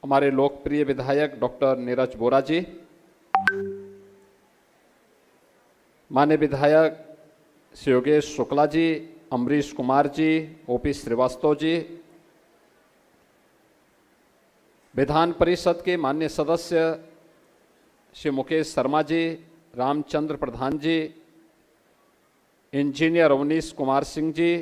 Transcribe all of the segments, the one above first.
हमारे लोकप्रिय विधायक डॉक्टर नीरज बोरा जी, माननीय विधायक श्री योगेश शुक्ला जी, अमरीश कुमार जी, ओपी श्रीवास्तव जी, विधान परिषद के माननीय सदस्य श्री मुकेश शर्मा जी, रामचंद्र प्रधान जी, इंजीनियर अवनीश कुमार सिंह जी,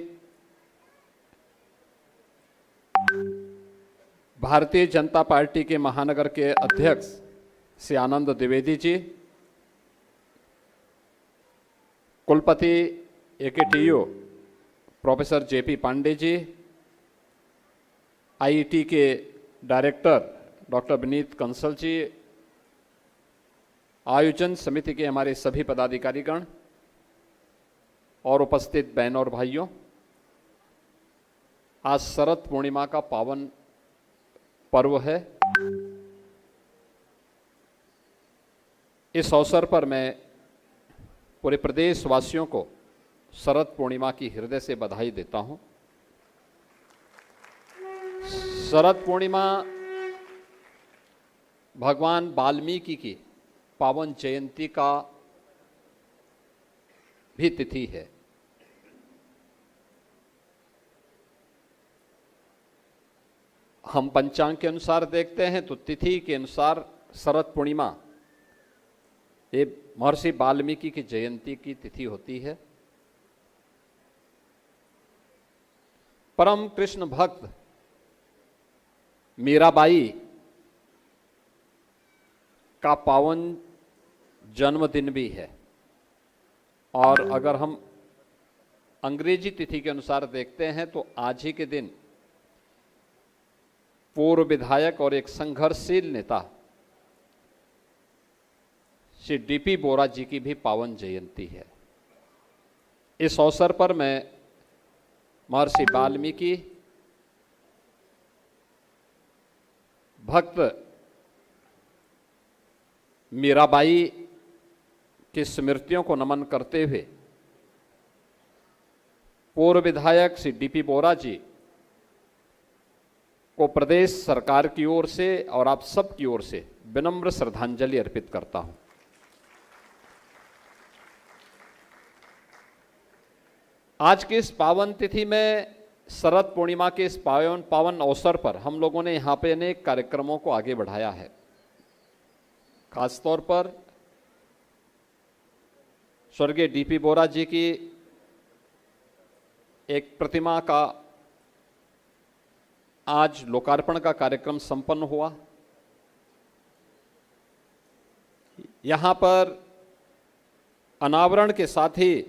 भारतीय जनता पार्टी के महानगर के अध्यक्ष श्री आनंद द्विवेदी जी, कुलपति AKTU professor JP Pandey ji, IET के डायरेक्टर डॉक्टर विनीत कंसल जी, आयोजन समिति के हमारे सभी पदाधिकारीगण और उपस्थित बहनों और भाइयों, आज शरद पूर्णिमा का पावन पर्व है। इस अवसर पर मैं पूरे प्रदेशवासियों को शरद पूर्णिमा की हृदय से बधाई देता हूं। शरद पूर्णिमा भगवान वाल्मीकि की पावन जयंती का भी तिथि है। हम पंचांग के अनुसार देखते हैं तो तिथि के अनुसार शरद पूर्णिमा ये महर्षि वाल्मीकि की जयंती की तिथि होती है। परम कृष्ण भक्त मीराबाई का पावन जन्मदिन भी है। और अगर हम अंग्रेजी तिथि के अनुसार देखते हैं तो आज ही के दिन पूर्व विधायक और एक संघर्षशील नेता श्री डीपी बोरा जी की भी पावन जयंती है। इस अवसर पर मैं महर्षि वाल्मीकि, भक्त मीराबाई की स्मृतियों को नमन करते हुए पूर्व विधायक श्री डीपी बोरा जी को प्रदेश सरकार की ओर से और आप सब की ओर से विनम्र श्रद्धांजलि अर्पित करता हूं। आज की इस पावन तिथि में शरद पूर्णिमा के इस पावन अवसर पर हम लोगों ने यहाँ पे अनेक कार्यक्रमों को आगे बढ़ाया है। खासतौर पर स्वर्गीय डीपी बोरा जी की एक प्रतिमा का आज लोकार्पण का कार्यक्रम संपन्न हुआ। यहां पर अनावरण के साथ ही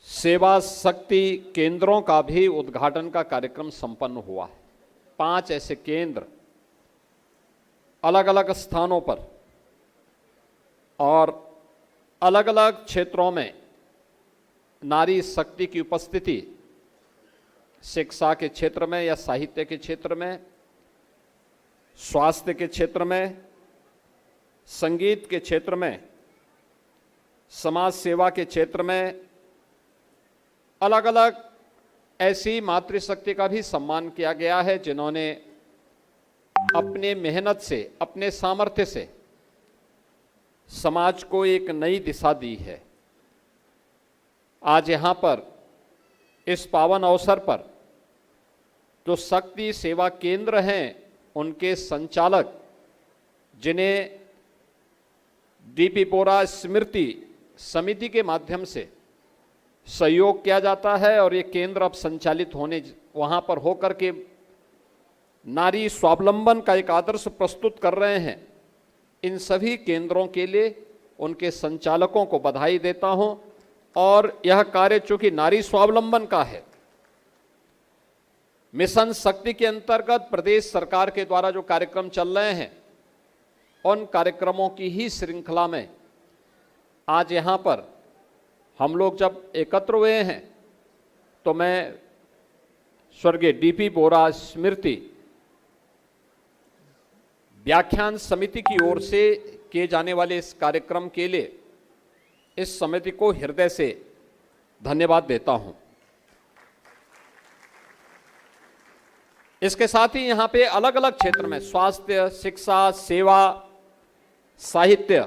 सेवा शक्ति केंद्रों का भी उद्घाटन का कार्यक्रम संपन्न हुआ है। 5 ऐसे केंद्र अलग अलग स्थानों पर और अलग अलग क्षेत्रों में नारी शक्ति की उपस्थिति, शिक्षा के क्षेत्र में या साहित्य के क्षेत्र में, स्वास्थ्य के क्षेत्र में, संगीत के क्षेत्र में, समाज सेवा के क्षेत्र में अलग अलग ऐसी मातृशक्ति का भी सम्मान किया गया है जिन्होंने अपने मेहनत से, अपने सामर्थ्य से समाज को एक नई दिशा दी है। आज यहाँ पर इस पावन अवसर पर जो शक्ति सेवा केंद्र हैं उनके संचालक, जिन्हें डीपी बोरा स्मृति समिति के माध्यम से सहयोग किया जाता है और ये केंद्र अब संचालित होने वहाँ पर होकर के नारी स्वावलंबन का एक आदर्श प्रस्तुत कर रहे हैं, इन सभी केंद्रों के लिए उनके संचालकों को बधाई देता हूं। और यह कार्य चूंकि नारी स्वावलंबन का है, मिशन शक्ति के अंतर्गत प्रदेश सरकार के द्वारा जो कार्यक्रम चल रहे हैं उन कार्यक्रमों की ही श्रृंखला में आज यहाँ पर हम लोग जब एकत्र हुए हैं तो मैं स्वर्गीय डीपी बोरा स्मृति व्याख्यान समिति की ओर से किए जाने वाले इस कार्यक्रम के लिए इस समिति को हृदय से धन्यवाद देता हूं। इसके साथ ही यहां पे अलग अलग क्षेत्र में स्वास्थ्य, शिक्षा, सेवा, साहित्य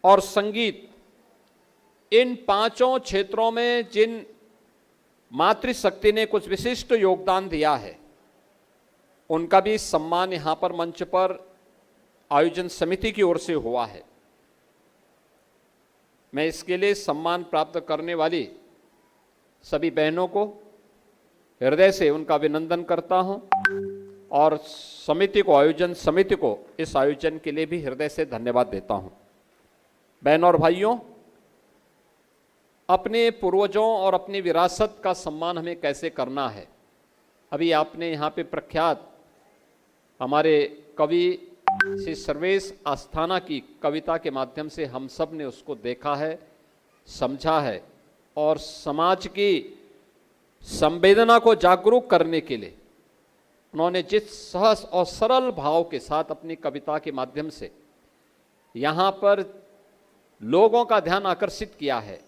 और संगीत, इन पांचों क्षेत्रों में जिन मातृशक्ति ने कुछ विशिष्ट योगदान दिया है, उनका भी सम्मान यहां पर मंच पर आयोजन समिति की ओर से हुआ है। मैं इसके लिए सम्मान प्राप्त करने वाली सभी बहनों को हृदय से उनका अभिनंदन करता हूं और समिति को, आयोजन समिति को इस आयोजन के लिए भी हृदय से धन्यवाद देता हूं। बहनों और भाइयों, अपने पूर्वजों और अपनी विरासत का सम्मान हमें कैसे करना है, अभी आपने यहाँ पे प्रख्यात हमारे कवि श्री सर्वेश अस्थाना की कविता के माध्यम से हम सब ने उसको देखा है, समझा है और समाज की संवेदना को जागरूक करने के लिए उन्होंने जिस सहज और सरल भाव के साथ अपनी कविता के माध्यम से यहाँ पर लोगों का ध्यान आकर्षित किया है।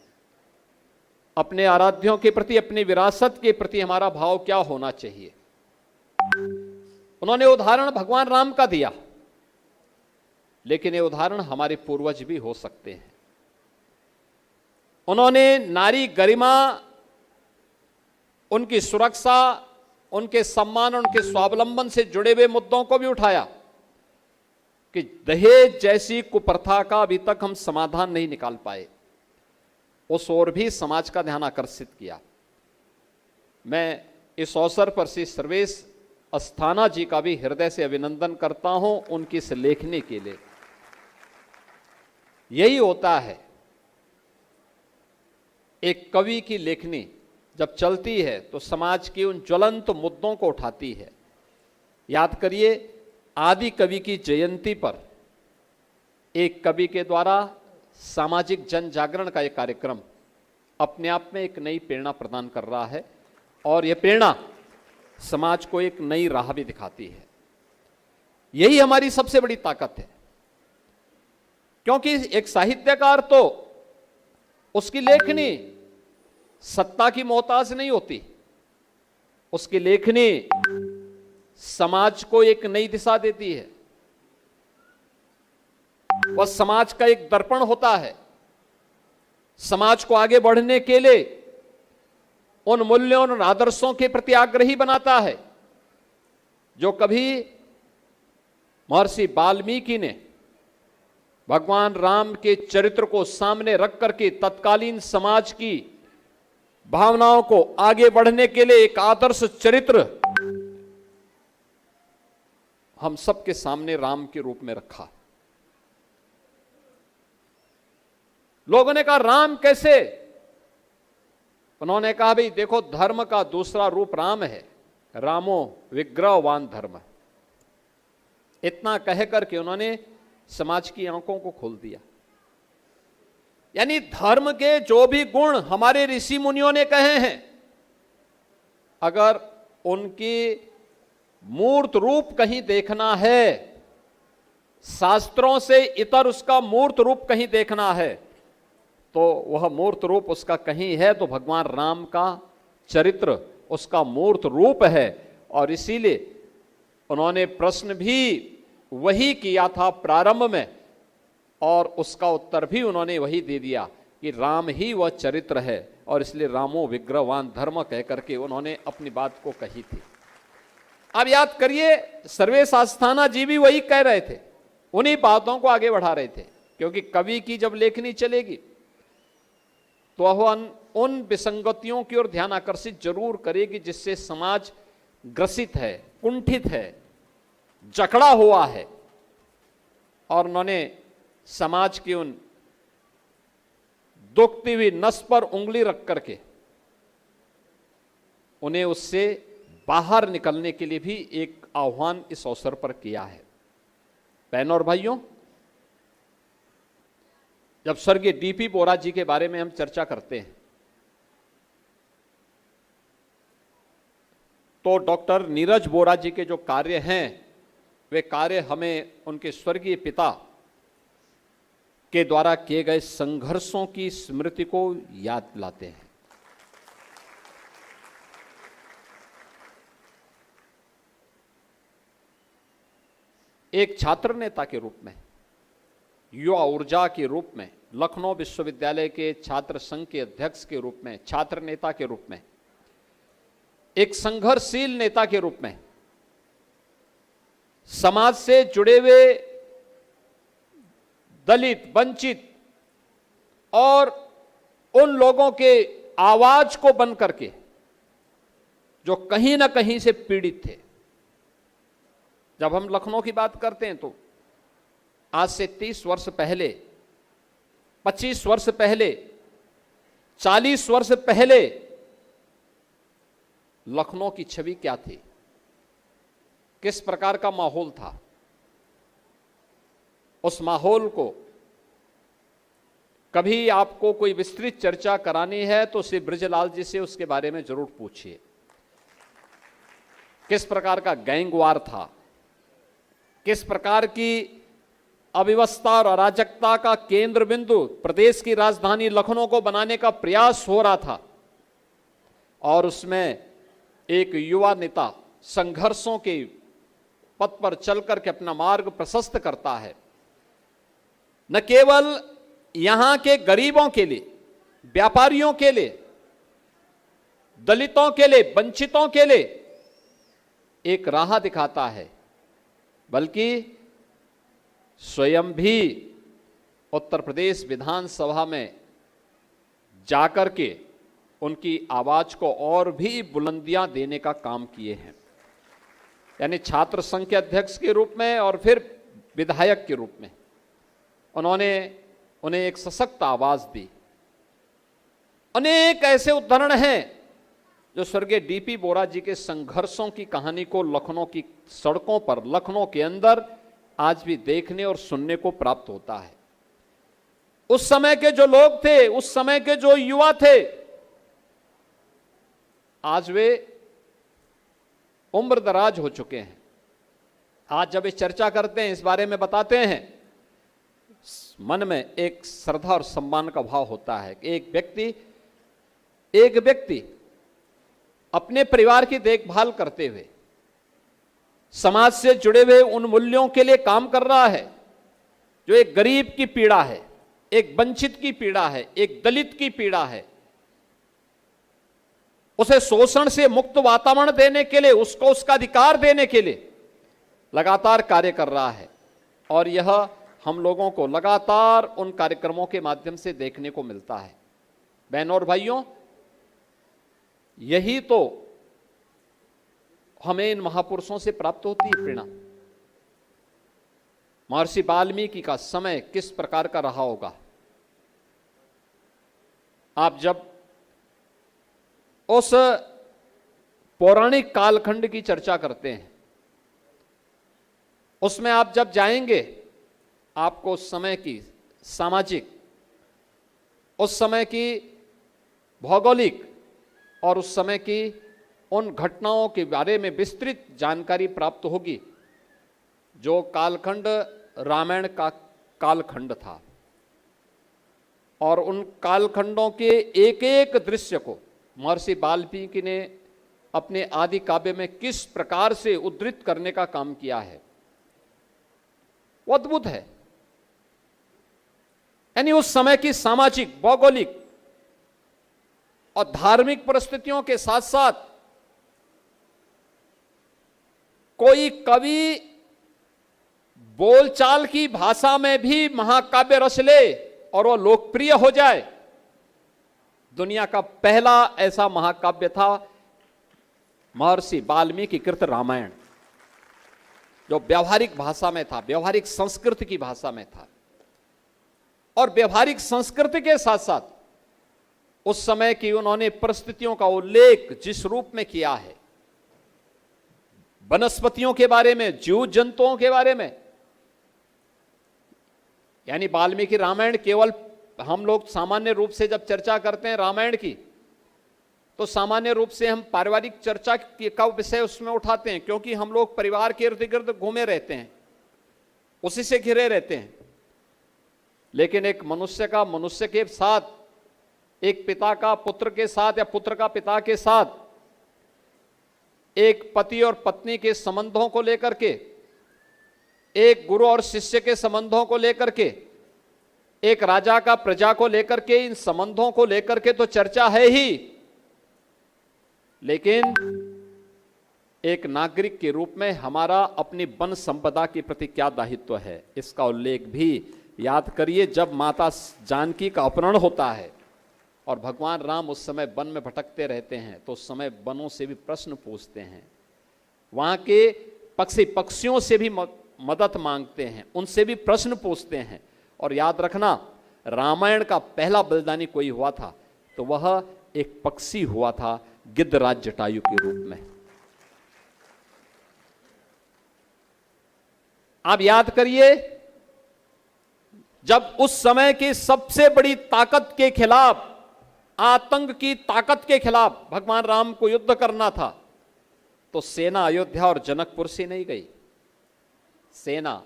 अपने आराध्यों के प्रति, अपनी विरासत के प्रति हमारा भाव क्या होना चाहिए, उन्होंने उदाहरण भगवान राम का दिया, लेकिन ये उदाहरण हमारे पूर्वज भी हो सकते हैं। उन्होंने नारी गरिमा, उनकी सुरक्षा, उनके सम्मान, उनके स्वावलंबन से जुड़े हुए मुद्दों को भी उठाया कि दहेज जैसी कुप्रथा का अभी तक हम समाधान नहीं निकाल पाए, उस ओर भी समाज का ध्यान आकर्षित किया। मैं इस अवसर पर श्री सर्वेश अस्थाना जी का भी हृदय से अभिनंदन करता हूं उनकी इस लेखनी के लिए। यही होता है, एक कवि की लेखनी जब चलती है तो समाज के उन ज्वलंत मुद्दों को उठाती है। याद करिए, आदि कवि की जयंती पर एक कवि के द्वारा सामाजिक जन जागरण का एक कार्यक्रम अपने आप में एक नई प्रेरणा प्रदान कर रहा है और यह प्रेरणा समाज को एक नई राह भी दिखाती है। यही हमारी सबसे बड़ी ताकत है, क्योंकि एक साहित्यकार तो उसकी लेखनी सत्ता की मोहताज नहीं होती, उसकी लेखनी समाज को एक नई दिशा देती है। वह समाज का एक दर्पण होता है, समाज को आगे बढ़ने के लिए उन मूल्यों और आदर्शों के प्रति आग्रही बनाता है जो कभी महर्षि वाल्मीकि ने भगवान राम के चरित्र को सामने रख करके तत्कालीन समाज की भावनाओं को आगे बढ़ने के लिए एक आदर्श चरित्र हम सबके सामने राम के रूप में रखा। लोगों ने कहा राम कैसे? उन्होंने कहा भाई देखो, धर्म का दूसरा रूप राम है, रामो विग्रहवान धर्म। इतना कह करके उन्होंने समाज की आंखों को खोल दिया। यानी धर्म के जो भी गुण हमारे ऋषि मुनियों ने कहे हैं, अगर उनकी मूर्त रूप कहीं देखना है, शास्त्रों से इतर उसका मूर्त रूप कहीं देखना है, तो वह मूर्त रूप उसका कहीं है तो भगवान राम का चरित्र उसका मूर्त रूप है। और इसीलिए उन्होंने प्रश्न भी वही किया था प्रारंभ में, और उसका उत्तर भी उन्होंने वही दे दिया कि राम ही वह चरित्र है, और इसलिए रामो विग्रहवान धर्म कह करके उन्होंने अपनी बात को कही थी। अब याद करिए, सर्वेश अस्थाना जी भी वही कह रहे थे, उन्हीं बातों को आगे बढ़ा रहे थे, क्योंकि कवि की जब लेखनी चलेगी तो वह उन विसंगतियों की ओर ध्यान आकर्षित जरूर करेगी जिससे समाज ग्रसित है, कुंठित है, जकड़ा हुआ है। और उन्होंने समाज की उन दुखती हुई नस पर उंगली रख करके उन्हें उससे बाहर निकलने के लिए भी एक आह्वान इस अवसर पर किया है। बहनों और भाइयों, जब स्वर्गीय डीपी बोरा जी के बारे में हम चर्चा करते हैं तो डॉक्टर नीरज बोरा जी के जो कार्य हैं, वे कार्य हमें उनके स्वर्गीय पिता के द्वारा किए गए संघर्षों की स्मृति को याद दिलाते हैं। एक छात्र नेता के रूप में, युवा ऊर्जा के रूप में, लखनऊ विश्वविद्यालय के छात्र संघ के अध्यक्ष के रूप में, छात्र नेता के रूप में, एक संघर्षशील नेता के रूप में, समाज से जुड़े हुए दलित, वंचित और उन लोगों के आवाज को बन करके जो कहीं ना कहीं से पीड़ित थे। जब हम लखनऊ की बात करते हैं तो आज से 30 वर्ष पहले, 25 वर्ष पहले, 40 वर्ष पहले लखनऊ की छवि क्या थी, किस प्रकार का माहौल था। उस माहौल को कभी आपको कोई विस्तृत चर्चा करानी है तो श्री बृजलाल जी से उसके बारे में जरूर पूछिए। किस प्रकार का गैंगवार था, किस प्रकार की अव्यवस्था और अराजकता का केंद्र बिंदु प्रदेश की राजधानी लखनऊ को बनाने का प्रयास हो रहा था, और उसमें एक युवा नेता संघर्षों के पथ पर चलकर के अपना मार्ग प्रशस्त करता है। न केवल यहां के गरीबों के लिए, व्यापारियों के लिए, दलितों के लिए, वंचितों के लिए एक राह दिखाता है, बल्कि स्वयं भी उत्तर प्रदेश विधानसभा में जाकर के उनकी आवाज को और भी बुलंदियां देने का काम किए हैं। यानी छात्र संघ के अध्यक्ष के रूप में और फिर विधायक के रूप में उन्होंने उन्हें एक सशक्त आवाज दी। अनेक ऐसे उदाहरण हैं जो स्वर्गीय डीपी बोरा जी के संघर्षों की कहानी को लखनऊ की सड़कों पर, लखनऊ के अंदर आज भी देखने और सुनने को प्राप्त होता है। उस समय के जो लोग थे, उस समय के जो युवा थे, आज वे उम्र दराज हो चुके हैं। आज जब इस चर्चा करते हैं, इस बारे में बताते हैं, मन में एक श्रद्धा और सम्मान का भाव होता है कि एक व्यक्ति अपने परिवार की देखभाल करते हुए समाज से जुड़े हुए उन मूल्यों के लिए काम कर रहा है जो एक गरीब की पीड़ा है, एक वंचित की पीड़ा है, एक दलित की पीड़ा है। उसे शोषण से मुक्त वातावरण देने के लिए, उसको उसका अधिकार देने के लिए लगातार कार्य कर रहा है। और यह हम लोगों को लगातार उन कार्यक्रमों के माध्यम से देखने को मिलता है। बहनों और भाइयों, यही तो हमें इन महापुरुषों से प्राप्त होती है प्रेरणा। महर्षि वाल्मीकि का समय किस प्रकार का रहा होगा। आप जब उस पौराणिक कालखंड की चर्चा करते हैं, उसमें आप जब जाएंगे, आपको उस समय की सामाजिक, उस समय की भौगोलिक और उस समय की उन घटनाओं के बारे में विस्तृत जानकारी प्राप्त होगी जो कालखंड रामायण का कालखंड था। और उन कालखंडों के एक एक दृश्य को महर्षि वाल्मीकि ने अपने आदि काव्य में किस प्रकार से उद्धृत करने का काम किया है, वो अद्भुत है। यानी उस समय की सामाजिक, भौगोलिक और धार्मिक परिस्थितियों के साथ साथ कोई कवि बोलचाल की भाषा में भी महाकाव्य रच ले और वो लोकप्रिय हो जाए। दुनिया का पहला ऐसा महाकाव्य था महर्षि वाल्मीकि कृत रामायण, जो व्यवहारिक भाषा में था, व्यवहारिक संस्कृति की भाषा में था। और व्यवहारिक संस्कृति के साथ साथ उस समय की उन्होंने परिस्थितियों का उल्लेख जिस रूप में किया है, वनस्पतियों के बारे में, जीव जंतुओं के बारे में, यानी वाल्मीकि रामायण केवल हम लोग सामान्य रूप से जब चर्चा करते हैं रामायण की, तो सामान्य रूप से हम पारिवारिक चर्चा का विषय उसमें उठाते हैं, क्योंकि हम लोग परिवार के इर्द गिर्द घूमे रहते हैं, उसी से घिरे रहते हैं। लेकिन एक मनुष्य का मनुष्य के साथ, एक पिता का पुत्र के साथ या पुत्र का पिता के साथ, एक पति और पत्नी के संबंधों को लेकर के एक गुरु और शिष्य के संबंधों को लेकर के, एक राजा का प्रजा को लेकर के, इन संबंधों को लेकर के तो चर्चा है ही, लेकिन एक नागरिक के रूप में हमारा अपनी वन संपदा के प्रति क्या दायित्व है, इसका उल्लेख भी याद करिए। जब माता जानकी का अपहरण होता है और भगवान राम उस समय वन में भटकते रहते हैं, तो उस समय वनों से भी प्रश्न पूछते हैं, वहां के पक्षियों से भी मदद मांगते हैं, उनसे भी प्रश्न पूछते हैं। और याद रखना, रामायण का पहला बलिदानी कोई हुआ था तो वह एक पक्षी हुआ था, गिद्धराज जटायु के रूप में। आप याद करिए, जब उस समय की सबसे बड़ी ताकत के खिलाफ, आतंक की ताकत के खिलाफ भगवान राम को युद्ध करना था, तो सेना अयोध्या और जनकपुर से नहीं गई। सेना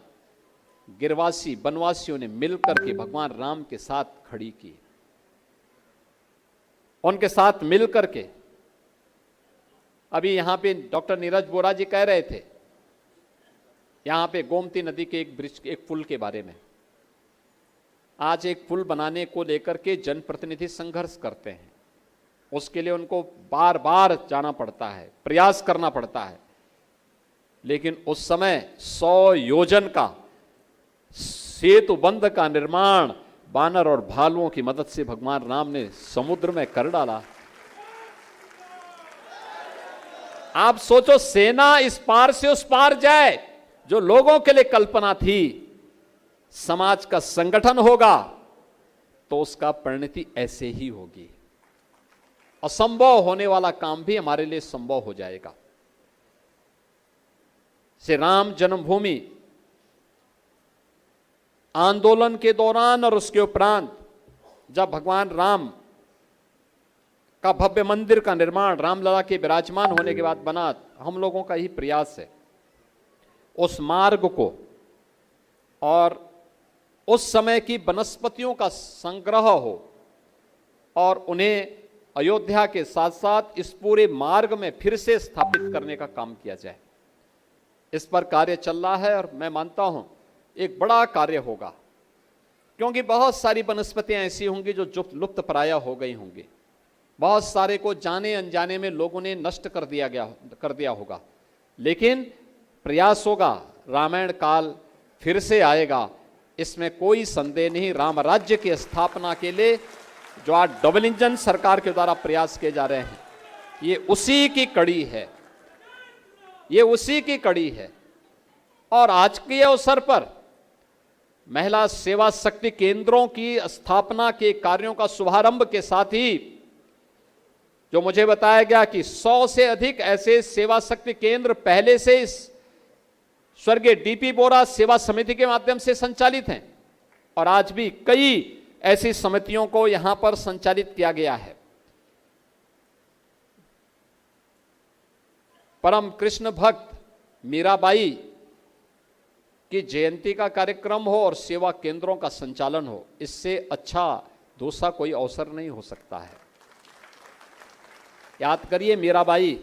गिरवासी वनवासियों ने मिलकर के भगवान राम के साथ खड़ी की, उनके साथ मिलकर के। अभी यहां पे डॉक्टर नीरज बोरा जी कह रहे थे, यहां पे गोमती नदी के एक ब्रिज, एक पुल के बारे में। आज एक पुल बनाने को लेकर के जनप्रतिनिधि संघर्ष करते हैं, उसके लिए उनको बार बार जाना पड़ता है, प्रयास करना पड़ता है। लेकिन उस समय 100 योजन का सेतु बंध का निर्माण बानर और भालुओं की मदद से भगवान राम ने समुद्र में कर डाला। आप सोचो, सेना इस पार से उस पार जाए, जो लोगों के लिए कल्पना थी समाज का संगठन होगा, तो उसका परिणति ऐसे ही होगी। असंभव होने वाला काम भी हमारे लिए संभव हो जाएगा। श्री राम जन्मभूमि आंदोलन के दौरान और उसके उपरांत, जब भगवान राम का भव्य मंदिर का निर्माण रामलला के विराजमान होने के बाद बना, हम लोगों का ही प्रयास है उस मार्ग को और उस समय की वनस्पतियों का संग्रह हो और उन्हें अयोध्या के साथ साथ इस पूरे मार्ग में फिर से स्थापित करने का काम किया जाए। इस पर कार्य चल रहा है और मैं मानता हूं एक बड़ा कार्य होगा, क्योंकि बहुत सारी वनस्पतियां ऐसी होंगी जो लुप्त प्राय हो गई होंगी। बहुत सारे को जाने अनजाने में लोगों ने नष्ट कर दिया होगा, लेकिन प्रयास होगा, रामायण काल फिर से आएगा, इसमें कोई संदेह नहीं। राम राज्य की स्थापना के लिए जो आज डबल इंजन सरकार के द्वारा प्रयास किए जा रहे हैं, ये उसी की कड़ी है, ये उसी की कड़ी है। और आज के अवसर पर महिला सेवा शक्ति केंद्रों की स्थापना के कार्यों का शुभारंभ के साथ ही जो मुझे बताया गया कि 100 से अधिक ऐसे सेवा शक्ति केंद्र पहले से इस स्वर्गीय डीपी बोरा सेवा समिति के माध्यम से संचालित हैं और आज भी कई ऐसी समितियों को यहां पर संचालित किया गया है। परम कृष्ण भक्त मीराबाई की जयंती का कार्यक्रम हो और सेवा केंद्रों का संचालन हो, इससे अच्छा दूसरा कोई अवसर नहीं हो सकता है। याद करिए, मीराबाई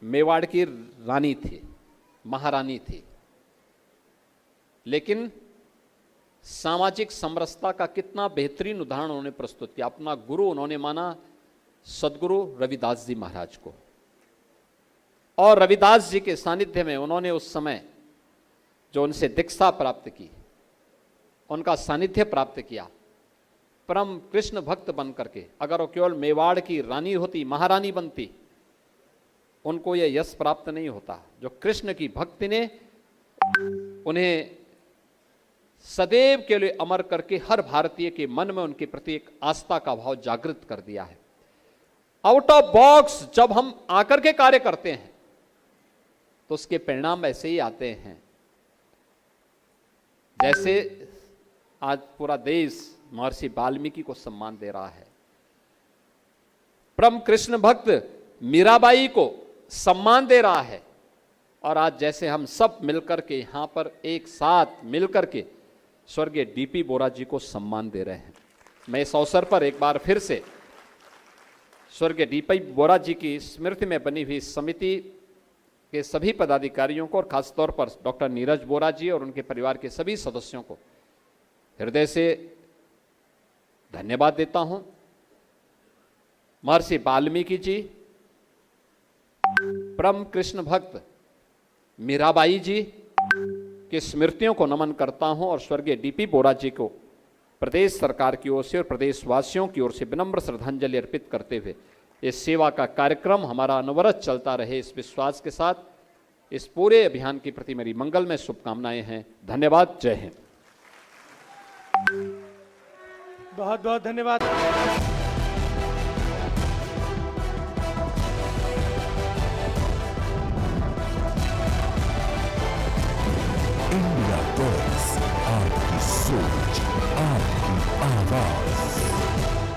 मेवाड़ की रानी थी, महारानी थी, लेकिन सामाजिक समरसता का कितना बेहतरीन उदाहरण उन्होंने प्रस्तुत किया। अपना गुरु उन्होंने माना सदगुरु रविदास जी महाराज को, और रविदास जी के सानिध्य में उन्होंने उस समय जो उनसे दीक्षा प्राप्त की, उनका सानिध्य प्राप्त किया, परम कृष्ण भक्त बन करके। अगर वो केवल मेवाड़ की रानी होती, महारानी बनती, उनको यह यश प्राप्त नहीं होता। जो कृष्ण की भक्ति ने उन्हें सदैव के लिए अमर करके हर भारतीय के मन में उनके प्रति एक आस्था का भाव जागृत कर दिया है। आउट ऑफ बॉक्स जब हम आकर के कार्य करते हैं तो उसके परिणाम ऐसे ही आते हैं। जैसे आज पूरा देश महर्षि वाल्मीकि को सम्मान दे रहा है, परम कृष्ण भक्त मीराबाई को सम्मान दे रहा है, और आज जैसे हम सब मिलकर के यहां पर एक साथ मिलकर के स्वर्गीय डीपी बोरा जी को सम्मान दे रहे हैं। मैं इस अवसर पर एक बार फिर से स्वर्गीय डीपी बोरा जी की स्मृति में बनी हुई समिति के सभी पदाधिकारियों को और खासतौर पर डॉक्टर नीरज बोरा जी और उनके परिवार के सभी सदस्यों को हृदय से धन्यवाद देता हूं। महर्षि वाल्मीकि जी, परम कृष्ण भक्त मीराबाई जी की स्मृतियों को नमन करता हूं और स्वर्गीय डीपी बोरा जी को प्रदेश सरकार की ओर से और प्रदेशवासियों की ओर से विनम्र श्रद्धांजलि अर्पित करते हुए इस सेवा का कार्यक्रम हमारा अनवरत चलता रहे, इस विश्वास के साथ इस पूरे अभियान के प्रति मेरी मंगलमय शुभकामनाएं हैं। धन्यवाद। जय हिंद। बहुत बहुत धन्यवाद। इंडिया वॉइस, आपकी सोच, आपकी आवाज।